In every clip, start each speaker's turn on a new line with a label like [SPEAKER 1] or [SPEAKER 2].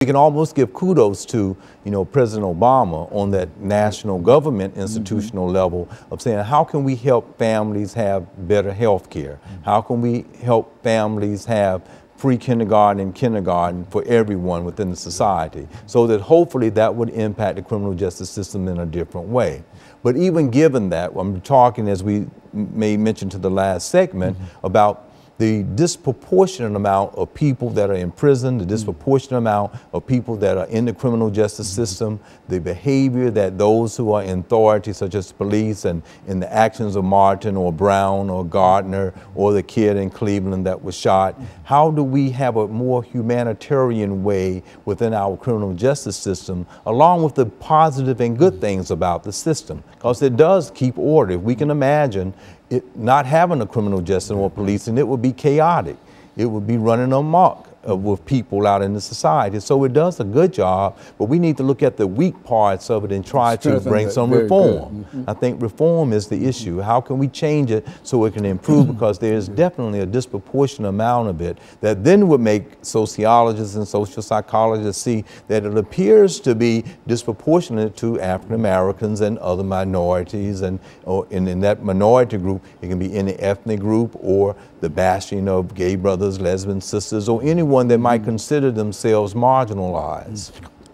[SPEAKER 1] We can almost give kudos to, President Obama on that national government institutional level of saying, how can we help families have better health care? How can we help families have pre-kindergarten and kindergarten for everyone within the society, so that hopefully that would impact the criminal justice system in a different way. But even given that, I'm talking, as we may mention to the last segment, about the disproportionate amount of people that are in prison, the disproportionate amount of people that are in the criminal justice system, the behavior that those who are in authority, such as police, and in the actions of Martin or Brown or Gardner or the kid in Cleveland that was shot, how do we have a more humanitarian way within our criminal justice system, along with the positive and good things about the system? Because it does keep order. If we can imagine it not having a criminal justice or policing, it would be chaotic. It would be running amok with people out in the society. So it does a good job, but we need to look at the weak parts of it and try to bring some reform. I think reform is the issue. How can we change it so it can improve? Because there's definitely a disproportionate amount of it that then would make sociologists and social psychologists see that it appears to be disproportionate to African Americans and other minorities, and in that minority group, it can be any ethnic group or the bashing of gay brothers, lesbian sisters, or anyone that might consider themselves marginalized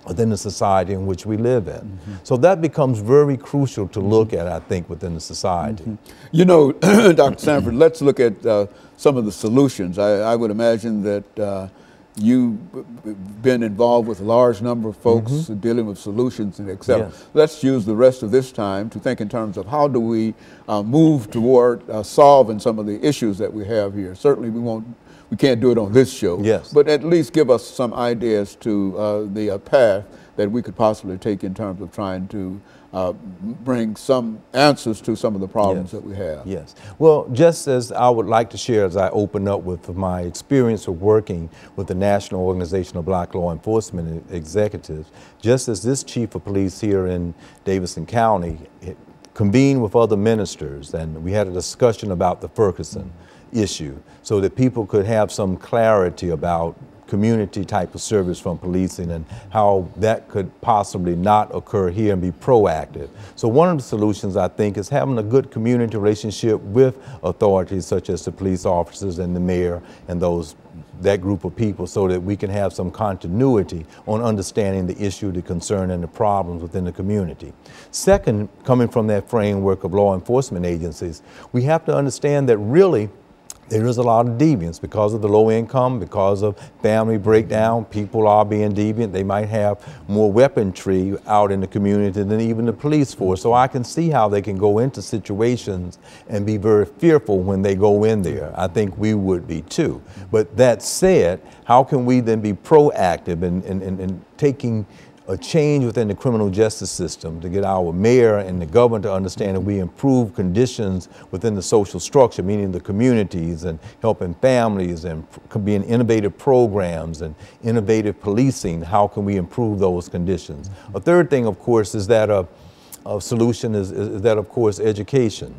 [SPEAKER 1] within the society in which we live in. So that becomes very crucial to look at, I think, within the society.
[SPEAKER 2] You know, Dr. Sanford, let's look at some of the solutions. I would imagine that you've been involved with a large number of folks dealing with solutions and et cetera. Yes. Let's use the rest of this time to think in terms of how do we move toward solving some of the issues that we have here. Certainly we can't do it on this show, but at least give us some ideas to the path that we could possibly take in terms of trying to bring some answers to some of the problems that we have.
[SPEAKER 1] Yes. Well, just as I would like to share, as I open up with my experience of working with the National Organization of Black Law Enforcement Executives, just as this chief of police here in Davidson County convened with other ministers, and we had a discussion about the Ferguson issue so that people could have some clarity about community type of service from policing and how that could possibly not occur here and be proactive. So one of the solutions, I think, is having a good community relationship with authorities such as the police officers and the mayor and that group of people, so that we can have some continuity on understanding the issue, the concern, and the problems within the community. Second, coming from that framework of law enforcement agencies, we have to understand that really there is a lot of deviance because of the low income, because of family breakdown. People are being deviant. They might have more weaponry out in the community than even the police force. So I can see how they can go into situations and be very fearful when they go in there. I think we would be too. But that said, how can we then be proactive in taking a change within the criminal justice system to get our mayor and the governor to understand that we improve conditions within the social structure, meaning the communities, and helping families, and being innovative programs and innovative policing. How can we improve those conditions? A third thing, of course, is that a solution is that, of course, education.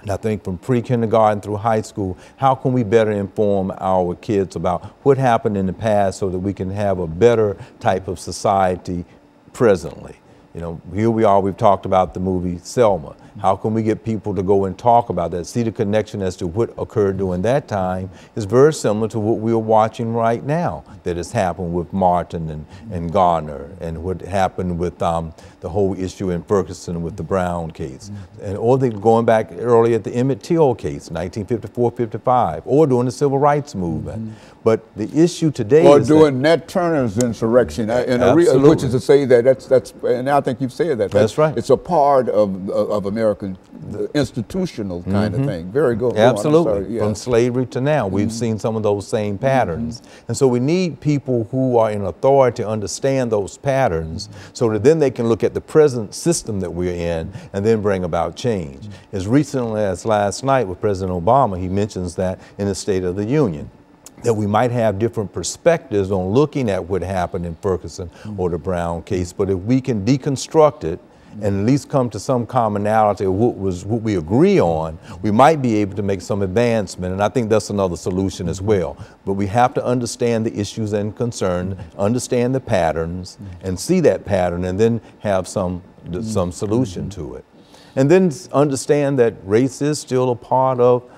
[SPEAKER 1] And I think from pre-kindergarten through high school, how can we better inform our kids about what happened in the past so that we can have a better type of society presently? You know, here we are, we've talked about the movie Selma. How can we get people to go and talk about that, see the connection as to what occurred during that time is very similar to what we're watching right now that has happened with Martin and Gardner, and what happened with the whole issue in Ferguson with the Brown case. And or going back early at the Emmett Till case, 1954-55, or during the Civil Rights Movement. But the issue today
[SPEAKER 2] or
[SPEAKER 1] is
[SPEAKER 2] during Nat Turner's insurrection, which is to say that and I think you've said that.
[SPEAKER 1] That's right.
[SPEAKER 2] It's a part of American institutional kind of thing. Very good.
[SPEAKER 1] Absolutely. From slavery to now, we've seen some of those same patterns. And so we need people who are in authority to understand those patterns so that then they can look at the present system that we're in and then bring about change. As recently as last night with President Obama, he mentions that in the State of the Union, that we might have different perspectives on looking at what happened in Ferguson or the Brown case, but if we can deconstruct it and at least come to some commonality of what we agree on, we might be able to make some advancement, and I think that's another solution as well. But we have to understand the issues and concerns, understand the patterns, and see that pattern, and then have some solution to it. And then understand that race is still a part of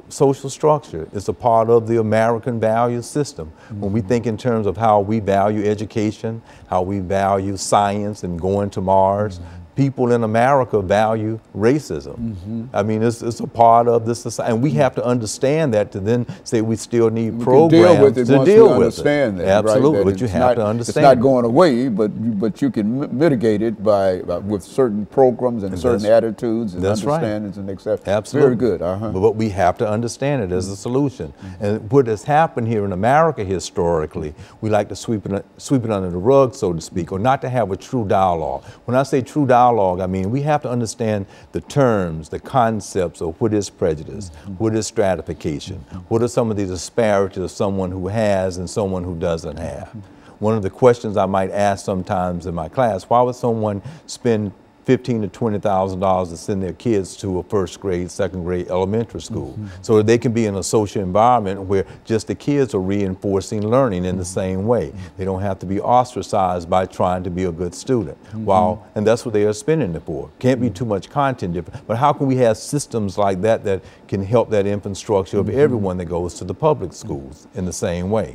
[SPEAKER 1] social structure. It's a part of the American value system. When we think in terms of how we value education, how we value science and going to Mars, people in America value racism. I mean, it's a part of this society, and we have to understand that to then say we still need programs to deal with it. Absolutely, but you have to understand.
[SPEAKER 2] It's not going away, but you can mitigate it with certain programs and certain attitudes and understandings and acceptance.
[SPEAKER 1] Absolutely.
[SPEAKER 2] Very good.
[SPEAKER 1] But we have to understand it as a solution. And what has happened here in America historically, we like to sweep it under the rug, so to speak, or not to have a true dialogue. When I say true dialogue, I mean, we have to understand the terms, the concepts of what is prejudice, what is stratification, what are some of the disparities of someone who has and someone who doesn't have. One of the questions I might ask sometimes in my class, why would someone spend $15,000 to $20,000 to send their kids to a first grade, second grade elementary school, so that they can be in a social environment where just the kids are reinforcing learning in the same way. They don't have to be ostracized by trying to be a good student. And that's what they are spending it for. Can't be too much content different, but how can we have systems like that that can help that infrastructure of everyone that goes to the public schools in the same way?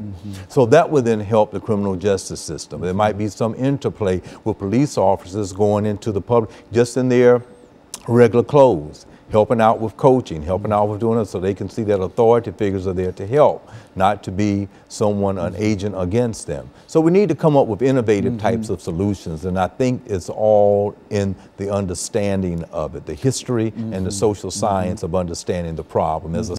[SPEAKER 1] So that would then help the criminal justice system. There might be some interplay with police officers going into the public just in their regular clothes, helping out with coaching, helping out with doing it so they can see that authority figures are there to help, not to be someone, an agent against them. So we need to come up with innovative types of solutions, and I think it's all in the understanding of it, the history and the social science of understanding the problem. As a